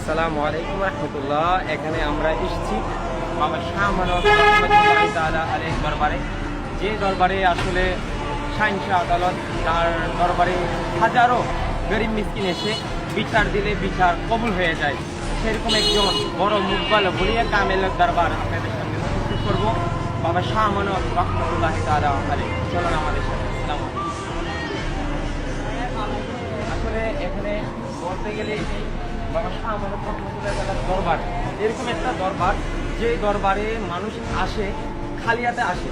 আসসালামু আলাইকুম রহমতুল্লাহ। এখানে আমরা এসেছি বাবা শাহ মানব রহমতুল্লাহি তাআলা আলাইহির দরবারে, যে দরবারে আসলে শাহিনশা আদালত, তার দরবারে হাজারো গরিব মিসকিন এসে বিচার দিলে বিচার কবুল হয়ে যায়। সেরকম একজন বড় মুকবাল বলিয়া কামেলের দরবার আপনাদের সামনে উপস্থিত করব, বাবা শাহ মানব রহমতুল্লাহি তাআলা আলাইহি। চলুন আমাদের সাথে। আসসালামু আলাইকুম। আসলে এখানে বলতে গেলে বাবা শাহ মানব রহমতুল্লাহি তাআলার দরবার এরকম একটা দরবার, যে দরবারে মানুষ আসে খালি হাতে আসে,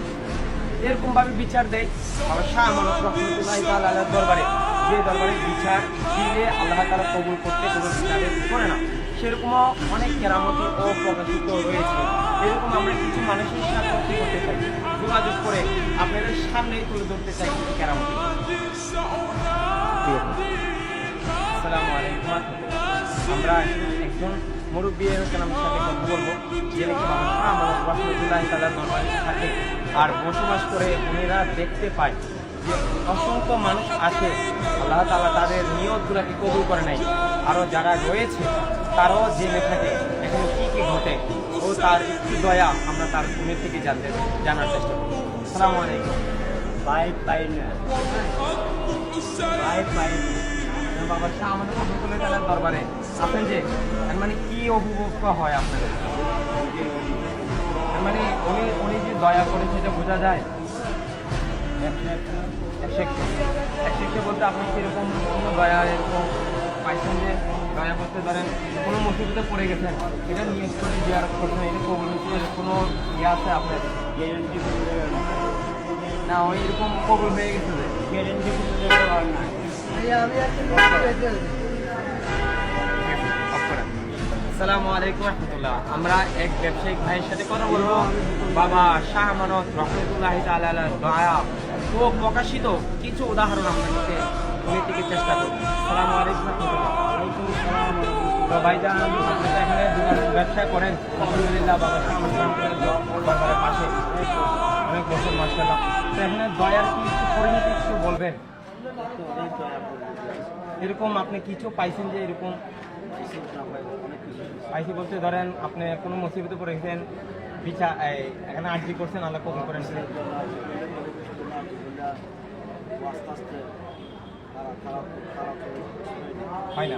এরকমভাবে বিচার দেয় বাবা শাহ মানব রহমতুল্লাহি তাআলার দরবারে। যে দরবারে বিচার দিলে আল্লাহ তাআলা কবুল করতে কোনো বিচারে করে না, সেরকমও অনেক কেরামতি ও প্রকাশিত রয়েছে। এরকম আমরা কিছু মানুষের সাথে করতে চাই, যোগাযোগ করে আপনাদের সামনেই তুলে ধরতে চাই কিছু কেরামতি। আসসালামু আলাইকুম। আমরা একজন মুরব্বী কেরামের সাথে কথা বলবো, যে নাকি বাবা শাহ মানব রহমতুল্লাহি তাআলার দরবারে থাকে আর বসবাস করে। উনিরা দেখতে পায় যে অসংখ্য মানুষ আসে, আল্লাহ তাআলা তাদের নিয়তগুলোকে কবুল করে নাই। আরও যারা রয়েছে তারাও জেনে থাকে এখানে কী কী ঘটে, ও তার একটু দয়া আমরা তার ফোনের থেকে জানার চেষ্টা করি। আসসালামু আলাইকুম। বাবা শাহ মানব রহমতুল্লাহি তাআলার দরবারে আপনি যে মানে কি অভিভূত হয় আপনাদের? মানে উনি যে দয়া করে সেটা বোঝা যায়। একশো বলতে আপনি কিরকম কোনো দয়া এরকম পাইছেন যে দয়া করতে পারেন, কোনো মুসিবতে পড়ে গেছেন, এটা নিয়ে করে জিয়ারত করছেন, এটা কবুল হচ্ছে, কোনো ইয়ে আছে আপনার না? ওই এরকম কবুল হয়ে গেছে যে গ্যারেন্টি আসসালামু আলাইকুম রহমতুল্লাহ। আমরা এক ব্যবসায়িক ভাইয়ের সাথে কথা বলবো, বাবা শাহ মানব রহমতুল্লাহি তাআলার দয়া ও প্রকাশিত কিছু উদাহরণ আমরা নিতে উনি থেকে চেষ্টা করব। আসসালামু আলাইকুম রহমতুল্লাহ। তো ভাইজান, আপনি তো এখানে ব্যবসা করেন আলহামদুলিল্লাহ, বাবা শাহ মানব দরবারের পাশে অনেক বছর মাশাআল্লাহ। তো এখানে দয়ার কি একটু পরিণতি একটু বলবেন? এরকম আপনি কিছু পাইছেন যে এরকম পাইছি বলতে ধরেন আপনি কোনো মুসিবতে পড়ে গেছেন, বিচার এখানে আর্জি করছেন, আল্লাহ কবুল করেন, হয় না?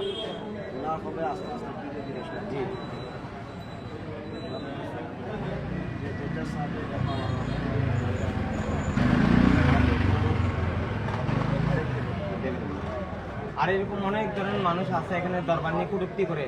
জি, আর এরকম অনেক ধরনের মানুষ আছে এখানে দরবার নিয়ে কটূক্তি করে।